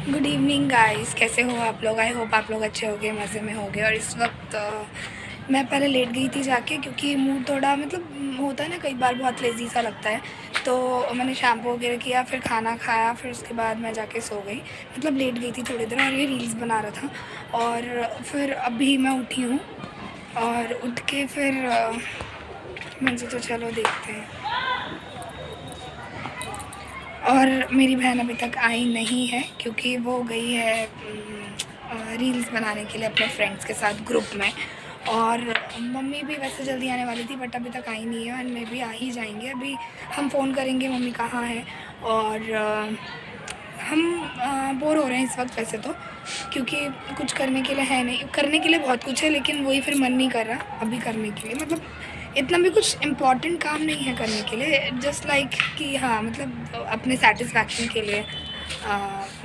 Good evening guys, कैसे हो आप लोग। आई होप आप लोग अच्छे होंगे, मज़े में होंगे। और इस वक्त मैं पहले लेट गई थी जाके, क्योंकि मूड थोड़ा होता है ना, कई बार बहुत लेज़ी सा लगता है। तो मैंने शैम्पू वगैरह किया, फिर खाना खाया, फिर उसके बाद मैं जाके सो गई। लेट गई थी थोड़ी देर, और ये रील्स बना रहा था। और फिर अभी मैं उठी हूँ, और उठ के फिर मैंने सोचा चलो देखते हैं। और मेरी बहन अभी तक आई नहीं है, क्योंकि वो गई है रील्स बनाने के लिए अपने फ्रेंड्स के साथ ग्रुप में। और मम्मी भी वैसे जल्दी आने वाली थी, बट अभी तक आई नहीं है। और मैं भी आ ही जाएंगे अभी। हम फ़ोन करेंगे मम्मी कहाँ है। और हम बोर हो रहे हैं इस वक्त वैसे तो, क्योंकि कुछ करने के लिए है नहीं। करने के लिए बहुत कुछ है, लेकिन वही फिर मन नहीं कर रहा अभी करने के लिए। इतना भी कुछ इम्पॉर्टेंट काम नहीं है करने के लिए, जस्ट लाइक कि हाँ, अपने सेटिस्फैक्शन के लिए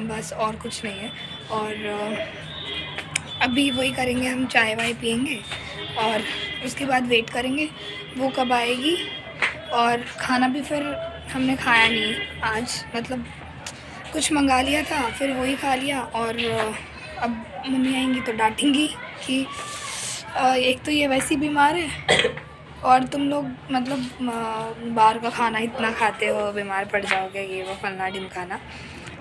बस, और कुछ नहीं है। और अभी वही करेंगे, हम चाय वाय पियेंगे, और उसके बाद वेट करेंगे वो कब आएगी। और खाना भी फिर हमने खाया नहीं आज, कुछ मंगा लिया था, फिर वही खा लिया। और अब मम्मी आएंगी तो डांटेंगी कि एक तो ये वैसी बीमार है, और तुम लोग बाहर का खाना इतना खाते हो, बीमार पड़ जाओगे, ये वो फलना ढिमकाना।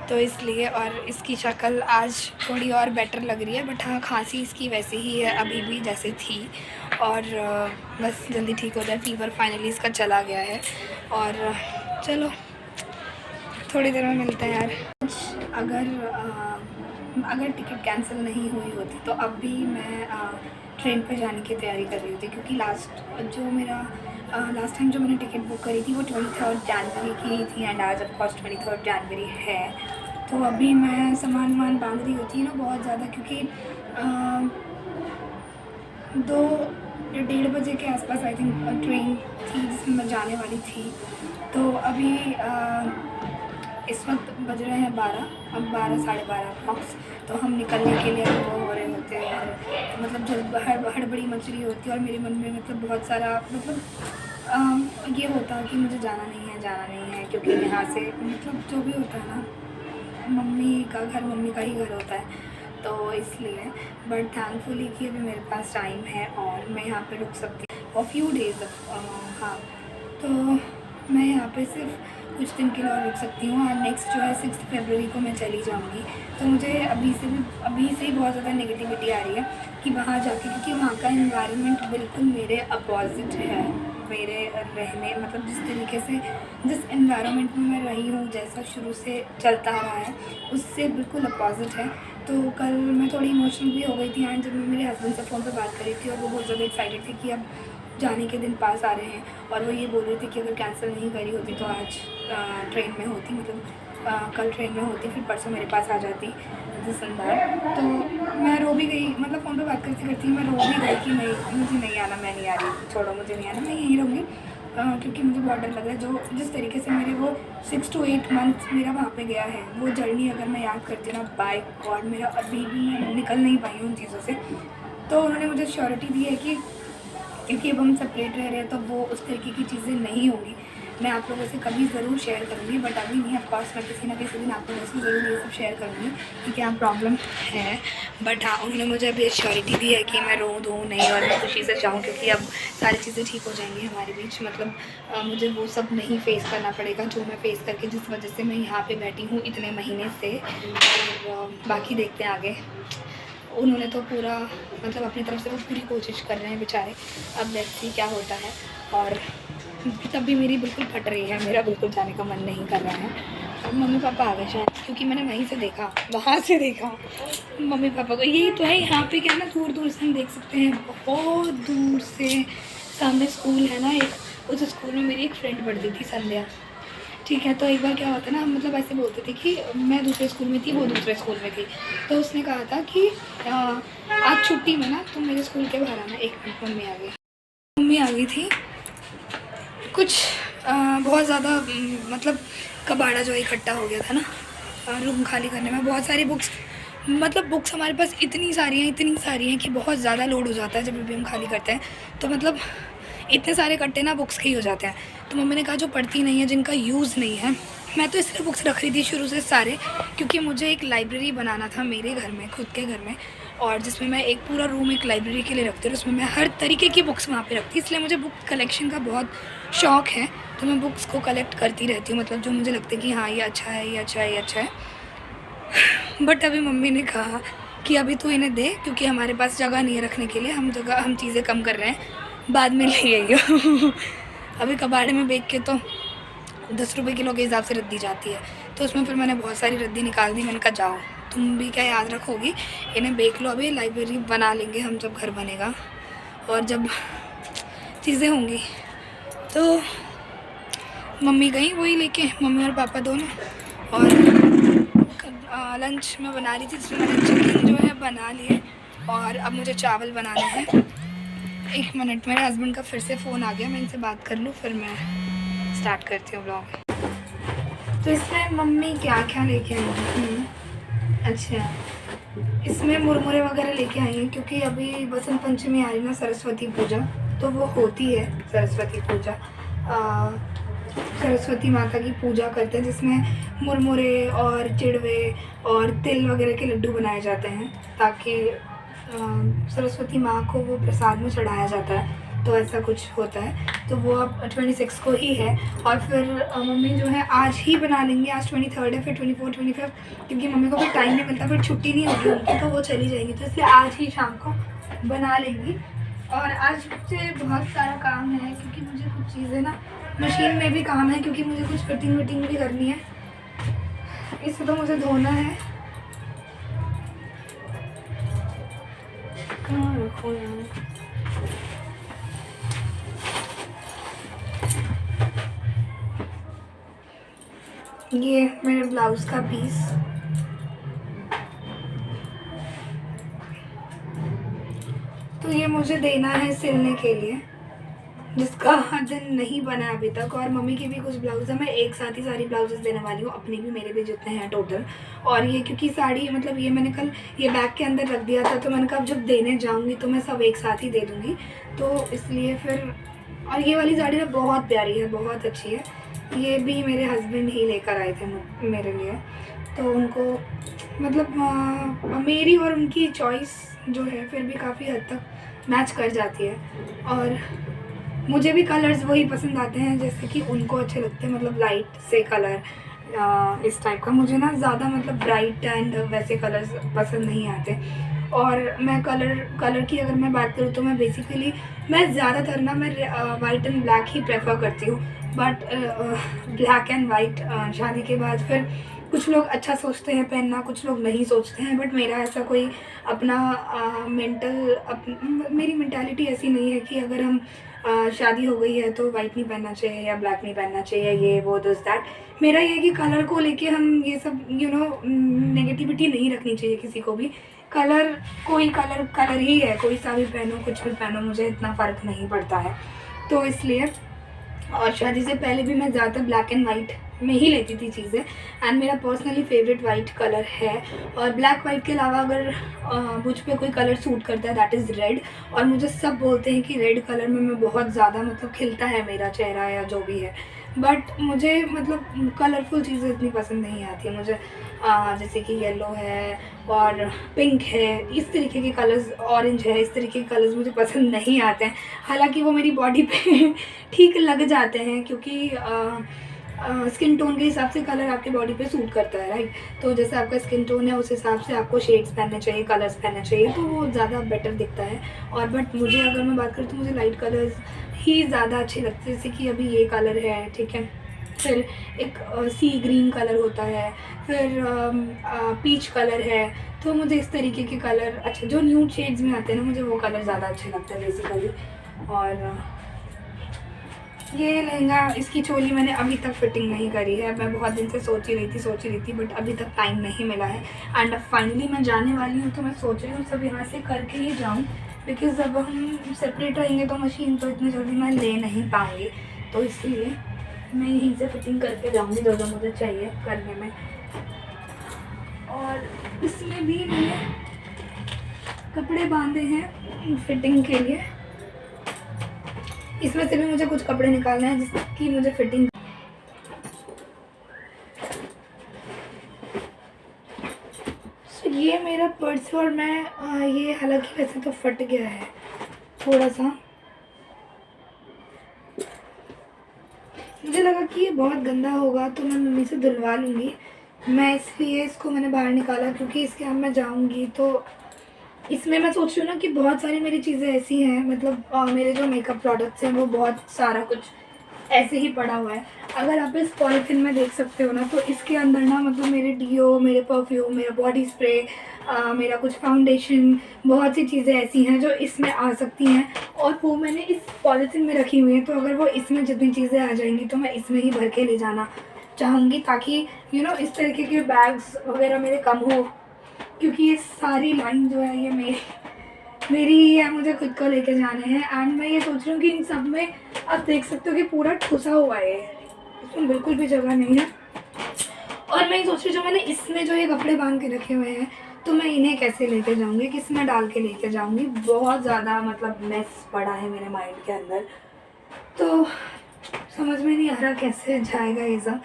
तो इसलिए, और इसकी शक्ल आज थोड़ी और बेटर लग रही है, बट हाँ, खांसी इसकी वैसे ही है अभी भी जैसे थी। और बस जल्दी ठीक हो जाए। फ़ीवर फाइनली इसका चला गया है। और चलो थोड़ी देर में मिलते हैं यार। अगर टिकट कैंसिल नहीं हुई होती तो अब भी मैं ट्रेन पे जाने की तैयारी कर रही होती, क्योंकि लास्ट टाइम जो मैंने टिकट बुक करी थी वो 23 जनवरी की थी, एंड आज ऑफकोर्स 23 जनवरी है। तो अभी मैं सामान बांध रही होती है ना बहुत ज़्यादा, क्योंकि 2-1:30 बजे के आसपास आई थिंक ट्रेन थी जिसमें मैं जाने वाली थी। तो अभी इस वक्त बज रहे हैं 12, अब 12 साढ़े 12 अप्रॉक्स। तो हम निकलने के लिए वो हो रहे होते हैं, और जब हड़बड़ी मच रही होती है, और मेरे मन में बहुत सारा ये होता कि मुझे जाना नहीं है, क्योंकि यहाँ से जो भी होता है ना, मम्मी का घर मम्मी का ही घर होता है। तो इसलिए, बट थैंकफुली कि अभी मेरे पास टाइम है और मैं यहाँ पे रुक सकती हूँ फॉर फ्यू डेज़। हाँ, तो मैं यहाँ पे सिर्फ कुछ दिन के लिए और रुक सकती हूँ, और नेक्स्ट जो है 6 फरवरी को मैं चली जाऊँगी। तो मुझे अभी से ही बहुत ज़्यादा नेगेटिविटी आ रही है कि वहाँ जाके, क्योंकि वहाँ का एनवायरनमेंट बिल्कुल मेरे अपोजिट है। मेरे रहने जिस तरीके से, जिस एनवायरनमेंट में मैं रही हूँ, जैसा शुरू से चलता आ रहा है, उससे बिल्कुल अपोजिट है। तो कल मैं थोड़ी इमोशनल भी हो गई थी जब मैं मेरे हस्बैंड से फ़ोन पर बात कर रही थी, और वो बहुत ज़्यादा एक्साइटेड थी कि अब जाने के दिन पास आ रहे हैं। और वो ये बोल रही थी कि अगर कैंसिल नहीं करी होती तो आज ट्रेन में होती, कल ट्रेन में होती, फिर परसों मेरे पास आ जाती दिसंबर। तो मैं रो भी गई, फ़ोन पे बात करती करती मैं रो भी गई कि नहीं, मुझे नहीं आना, मैं नहीं आ रही, छोड़ो, मुझे नहीं आना, मैं यहीं रहूँगी। क्योंकि मुझे बहुत डर लग रहा है, जिस तरीके से मेरे वो 6 to 8 मंथ मेरा वहाँ पे गया है, वो जर्नी अगर मैं याद करती हूँ ना, बाय गॉड, मेरा अभी भी मैं निकल नहीं पाई हूँ उन चीज़ों से। तो उन्होंने मुझे श्योरिटी दी है कि क्योंकि अब हम सेपरेट रह रहे हैं, तो वो उस तरीके की चीज़ें नहीं होंगी। मैं आप लोगों से कभी ज़रूर शेयर करूँगी, बट अभी नहीं। ऑफकोर्स मैं किसी ना किसी दिन आप लोगों से ज़रूर ये सब शेयर करूँगी कि क्या प्रॉब्लम है। बट हाँ, उन्होंने मुझे अभी एश्योरिटी दी है कि मैं रो दूँ नहीं, और मैं खुशी से चाहूँ, क्योंकि अब सारी चीज़ें ठीक हो जाएंगी हमारे बीच। मुझे वो सब नहीं फ़ेस करना पड़ेगा जो मैं फ़ेस करके, जिस वजह से मैं यहाँ पर बैठी हूँ इतने महीने से। और बाकी देखते हैं आगे। उन्होंने तो पूरा अपनी तरफ से वो पूरी कोशिश कर रहे हैं बेचारे। अब लेट्स सी क्या होता है। और तब भी मेरी बिल्कुल फट रही है, मेरा बिल्कुल जाने का मन नहीं कर रहा है। अब मम्मी पापा आ गए शायद, क्योंकि मैंने वहीं से देखा, वहाँ से देखा मम्मी पापा को। यही तो है, यहाँ पे क्या है ना, दूर दूर से हम देख सकते हैं, बहुत दूर से। सामने स्कूल है ना एक, उस स्कूल में मेरी एक फ्रेंड पढ़ती थी, संध्या। ठीक है, तो एक बार क्या होता है ना, हम ऐसे बोलते थे कि मैं दूसरे स्कूल में थी, वो दूसरे स्कूल में थी। तो उसने कहा था कि आज छुट्टी में ना तुम मेरे स्कूल के बाहर आना। एक मिनट, मम्मी आ गई थी। कुछ बहुत ज़्यादा कबाड़ा जो इकट्ठा हो गया था ना रूम खाली करने में। बहुत सारी बुक्स हमारे पास इतनी सारी हैं कि बहुत ज़्यादा लोड हो जाता है जब भी हम खाली करते हैं। तो इतने सारे कट्टे ना बुक्स के ही हो जाते हैं। तो मम्मी ने कहा जो पढ़ती नहीं है, जिनका यूज़ नहीं है, मैं तो इसलिए बुक्स रख रही थी शुरू से सारे, क्योंकि मुझे एक लाइब्रेरी बनाना था मेरे घर में, खुद के घर में, और जिसमें मैं एक पूरा रूम एक लाइब्रेरी के लिए रखती हूँ, उसमें मैं हर तरीके की बुक्स वहाँ पे रखती हूँ। इसलिए मुझे बुक कलेक्शन का बहुत शौक़ है, तो मैं बुक्स को कलेक्ट करती रहती हूँ, मतलब जो मुझे लगता है कि हाँ ये अच्छा है, ये अच्छा है, ये अच्छा है। बट अभी मम्मी ने कहा कि अभी तो इन्हें दे, क्योंकि हमारे पास जगह नहीं है रखने के लिए, हम चीज़ें कम कर रहे हैं, बाद में ले आइए। अभी कबाड़े में बेच के तो 10 रुपये किलो के हिसाब से रद्दी जाती है, तो उसमें फिर मैंने बहुत सारी रद्दी निकाल दी। मैंने कहा जाओ तुम भी क्या याद रखोगी, इन्हें बेच लो, अभी लाइब्रेरी बना लेंगे हम जब घर बनेगा और जब चीज़ें होंगी। तो मम्मी गई वही लेके, मम्मी और पापा दोनों, और लंच में बना रही थी, जिसमें मैंने चिकन जो है बना लिए, और अब मुझे चावल बनाने हैं। 1 मिनट, मेरे हस्बैंड का फिर से फ़ोन आ गया, मैं इनसे बात कर लूँ फिर मैं स्टार्ट करती हूँ ब्लॉग। तो इसमें मम्मी क्या क्या लेके आई हैं? अच्छा, इसमें मुरमुरे वगैरह लेके आई हैं, क्योंकि अभी बसंत पंचमी आ रही ना, सरस्वती पूजा, तो वो होती है सरस्वती पूजा, सरस्वती माता की पूजा करते हैं, जिसमें मुरमुरे और चिड़वे और तिल वगैरह के लड्डू बनाए जाते हैं, ताकि सरस्वती माँ को वो प्रसाद में चढ़ाया जाता है, तो ऐसा कुछ होता है। तो वो अब 26 को ही है, और फिर मम्मी जो है आज ही बना लेंगे, आज 23 है, फिर 24, 25, क्योंकि मम्मी को फिर टाइम नहीं मिलता, फिर छुट्टी नहीं होगी उनकी, तो वो चली जाएंगी, तो इसलिए आज ही शाम को बना लेंगी। और आज मुझे बहुत सारा काम है, क्योंकि मुझे कुछ चीज़ें ना मशीन में भी काम है, क्योंकि मुझे कुछ फिटिंग विटिंग भी करनी है, इसे तो मुझे धोना है। कहाँ रखो यार, ये मेरे ब्लाउज़ का पीस, तो ये मुझे देना है सिलने के लिए, जिसका दिन नहीं बना अभी तक। और मम्मी के भी कुछ ब्लाउज़ है, मैं एक साथ ही सारी ब्लाउजेस देने वाली हूँ, अपने भी मेरे भी जितने हैं टोटल। और ये क्योंकि साड़ी मतलब ये मैंने कल ये बैग के अंदर रख दिया था, तो मैंने कहा अब जब देने जाऊँगी तो मैं सब एक साथ ही दे दूँगी, तो इसलिए फिर। और ये वाली साड़ी ना बहुत प्यारी है, बहुत अच्छी है, ये भी मेरे हस्बैंड ही लेकर आए थे मेरे लिए, तो उनको मतलब मेरी और उनकी चॉइस जो है फिर भी काफ़ी हद तक मैच कर जाती है। और मुझे भी कलर्स वही पसंद आते हैं जैसे कि उनको अच्छे लगते हैं, मतलब लाइट से कलर इस टाइप का। मुझे ना ज़्यादा मतलब ब्राइट एंड वैसे कलर्स पसंद नहीं आते। और मैं कलर की अगर मैं बात करूँ तो मैं बेसिकली मैं ज़्यादातर ना मैं white and black he prefer करती हूँ, बट ब्लैक एंड वाइट शादी के बाद फिर कुछ लोग अच्छा सोचते हैं पहनना, कुछ लोग नहीं सोचते हैं, बट मेरा ऐसा कोई अपना मेरी मेंटालिटी ऐसी नहीं है कि अगर हम शादी हो गई है तो वाइट नहीं पहनना चाहिए या ब्लैक नहीं पहनना चाहिए, ये वो दिस दैट। मेरा ये है कि कलर को लेके हम ये सब नेगेटिविटी नहीं रखनी चाहिए किसी को भी। कलर कोई कलर ही है, कोई सा भी पहनो, कुछ भी पहनो, मुझे इतना फ़र्क नहीं पड़ता है। तो इसलिए और शादी से पहले भी मैं ज़्यादातर ब्लैक एंड वाइट में ही लेती थी चीज़ें, एंड मेरा पर्सनली फेवरेट वाइट कलर है। और ब्लैक वाइट के अलावा अगर मुझ पे कोई कलर सूट करता है दैट इज़ रेड। और मुझे सब बोलते हैं कि रेड कलर में मैं बहुत ज़्यादा मतलब खिलता है मेरा चेहरा या जो भी है, बट मुझे मतलब कलरफुल चीज़ें इतनी पसंद नहीं आती मुझे। जैसे कि येलो है और पिंक है, इस तरीके के कलर्स, ऑरेंज है, इस तरीके के कलर्स मुझे पसंद नहीं आते हैं। हालांकि वो मेरी बॉडी पे ठीक लग जाते हैं, क्योंकि स्किन टोन के हिसाब से कलर आपके बॉडी पे सूट करता है, राइट। तो जैसे आपका स्किन टोन है उस हिसाब से आपको शेड्स पहनने चाहिए, कलर्स पहनने चाहिए, तो वो ज़्यादा बेटर दिखता है। और बट मुझे अगर मैं बात करूँ तो मुझे लाइट कलर्स ही ज़्यादा अच्छे लगते हैं। जैसे कि अभी ये कलर है, ठीक है, फिर एक सी ग्रीन कलर होता है, फिर पीच कलर है, तो मुझे इस तरीके के कलर अच्छे, जो न्यूड शेड्स में आते हैं ना, मुझे वो कलर ज़्यादा अच्छे लगते हैं बेसिकली। और ये लहंगा, इसकी चोली मैंने अभी तक फिटिंग नहीं करी है, मैं बहुत दिन से सोच ही रही थी, बट अभी तक टाइम नहीं मिला है। एंड फाइनली मैं जाने वाली हूँ, तो मैं सोच रही हूँ सब यहाँ से करके ही जाऊँ, बिकॉज़ जब हम सेपरेट रहेंगे तो मशीन तो इतनी जल्दी मैं ले नहीं पाऊँगी, तो इसलिए मैं यहीं से फिटिंग करके जाऊँगी जो मुझे चाहिए करने में। और इसमें भी मैंने कपड़े बांधे हैं फिटिंग के लिए, इसमें से भी मुझे कुछ कपड़े निकालने हैं जिसकी मुझे फिटिंग। तो ये मेरा पर्स और मैं ये हालांकि वैसे तो फट गया है थोड़ा सा, मुझे लगा कि ये बहुत गंदा होगा तो मैं मम्मी से धुलवा लूँगी। मैं इसलिए इसको मैंने बाहर निकाला क्योंकि इसके अब मैं जाऊँगी तो इसमें मैं सोच रही हूँ ना कि बहुत सारी मेरी चीज़ें ऐसी हैं, मतलब मेरे जो मेकअप प्रोडक्ट्स हैं वो बहुत सारा कुछ ऐसे ही पड़ा हुआ है। अगर आप इस पॉलीथिन में देख सकते हो ना तो इसके अंदर ना मतलब मेरे डीओ, मेरे परफ्यूम, मेरा बॉडी स्प्रे, मेरा कुछ फाउंडेशन, बहुत सी चीज़ें ऐसी हैं जो इसमें आ सकती हैं और वो मैंने इस पॉलीथिन में रखी हुई हैं। तो अगर वो इसमें जितनी चीज़ें आ जाएंगी तो मैं इसमें ही भर के ले जाना चाहूँगी ताकि इस तरीके के बैग्स वगैरह मेरे कम हो, क्योंकि ये सारी लाइन जो है ये मेरी ही है, मुझे खुद को लेके जाने हैं। एंड मैं ये सोच रही हूँ कि इन सब में आप देख सकते हो कि पूरा ठुसा हुआ है, इसमें बिल्कुल भी जगह नहीं है। और मैं ये सोच रही हूँ जो मैंने इसमें जो ये कपड़े बांध के रखे हुए हैं तो मैं इन्हें कैसे लेके जाऊँगी, किस में डाल के लेके जाऊँगी। बहुत ज़्यादा मतलब मेस पड़ा है मेरे माइंड के अंदर, तो समझ में नहीं आ रहा कैसे जाएगा ये सब।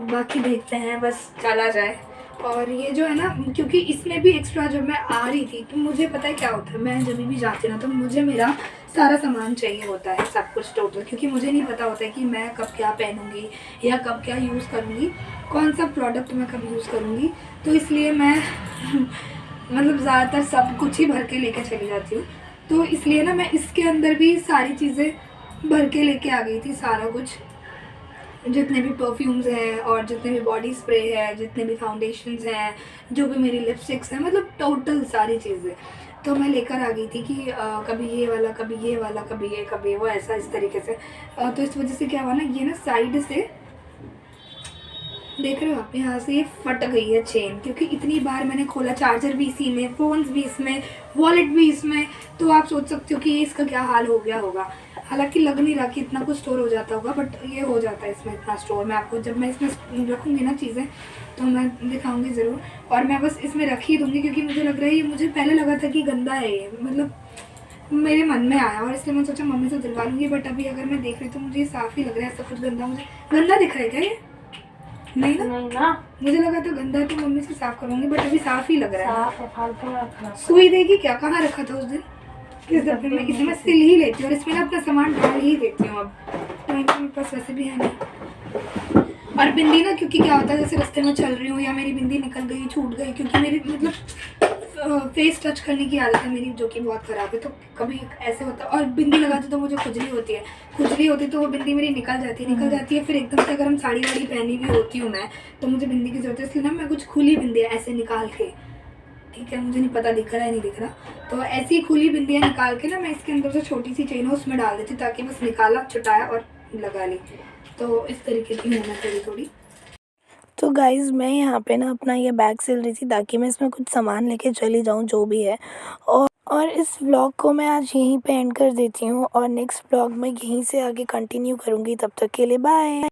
बाकी देखते हैं, बस चला जाए। और ये जो है ना, क्योंकि इसमें भी एक्स्ट्रा जब मैं आ रही थी तो मुझे पता है क्या होता है, मैं जब भी जाती ना तो मुझे मेरा सारा सामान चाहिए होता है, सब कुछ टोटल, क्योंकि मुझे नहीं पता होता है कि मैं कब क्या पहनूंगी या कब क्या यूज़ करूँगी, कौन सा प्रोडक्ट मैं कब यूज़ करूँगी। तो इसलिए मैं मतलब ज़्यादातर सब कुछ ही भर के लेके चली जाती हूँ। तो इसलिए ना मैं इसके अंदर भी सारी चीज़ें भर के लेके आ गई थी, सारा कुछ, जितने भी परफ्यूम्स हैं और जितने भी बॉडी स्प्रे है, जितने भी फाउंडेशंस हैं, जो भी मेरी लिपस्टिक्स हैं, मतलब टोटल सारी चीज़ें तो मैं लेकर आ गई थी कि कभी ये वाला, कभी ये वाला, कभी ये, कभी वो, ऐसा इस तरीके से। तो इस वजह से क्या हुआ ना, ये ना साइड से देख रहे हो आप, यहाँ से ये फट गई है चेन, क्योंकि इतनी बार मैंने खोला, चार्जर भी इसी में, फ़ोन्स भी इसमें, वॉलेट भी इसमें। तो आप सोच सकते हो कि ये इसका क्या हाल हो गया होगा। हालांकि लग नहीं रहा कि इतना कुछ स्टोर हो जाता होगा, बट ये हो जाता है इसमें इतना स्टोर। मैं आपको जब मैं इसमें रखूँगी ना चीज़ें तो मैं दिखाऊँगी ज़रूर। और मैं बस इसमें रख ही दूँगी क्योंकि मुझे लग रहा है ये, मुझे पहले लगा था कि गंदा है ये, मतलब मेरे मन में आया और इसलिए मैं सोचा मम्मी से दिलवा लूँगी। बट अभी अगर मैं देख रही तो मुझे साफ़ ही लग रहा है, ऐसा कुछ गंदा, मुझे गंदा दिख रहा है क्या ये? नहीं ना, मुझे लगा था गंदा है तो मम्मी से साफ करवाऊंगी, बट अभी साफ ही लग रहा है। साफ है, फालतू में रखना। सुई देगी क्या? कहाँ रखा था उस दिन? किस डब्बे में? इसमें सिल ही लेती हूँ और इसमें ना अपना सामान डाल ही देती हूँ। अब टाइम तो मेरे पास वैसे भी है नहीं। और बिंदी ना, क्योंकि क्या होता है जैसे रास्ते में चल रही हूँ या मेरी बिंदी निकल गई, छूट गई, क्योंकि मेरी मतलब फेस टच करने की आदत है मेरी जो कि बहुत ख़राब है, तो कभी ऐसे होता है। और बिंदी लगाती तो मुझे खुजली होती है, तो वो बिंदी मेरी निकल जाती है। फिर एकदम से अगर हम साड़ी वाड़ी पहनी भी होती हूँ मैं तो मुझे बिंदी की ज़रूरत है, इसलिए ना मैं कुछ खुली बिंदियाँ ऐसे निकाल के, ठीक है, मुझे नहीं पता दिख रहा है नहीं दिख रहा, तो ऐसी खुली बिंदियाँ निकाल के ना मैं इसके अंदर जो छोटी सी चेन है उसमें डाल देती, ताकि बस निकाला, छुटाया और लगा ली। तो इस तरीके की मेहनत थोड़ी थोड़ी। तो गाइज़ मैं यहाँ पे ना अपना ये बैग सिल रही थी ताकि मैं इसमें कुछ सामान लेके चली जाऊँ जो भी है। और इस व्लॉग को मैं आज यहीं पे एंड कर देती हूँ और नेक्स्ट व्लॉग मैं यहीं से आगे कंटिन्यू करूँगी। तब तक के लिए बाय।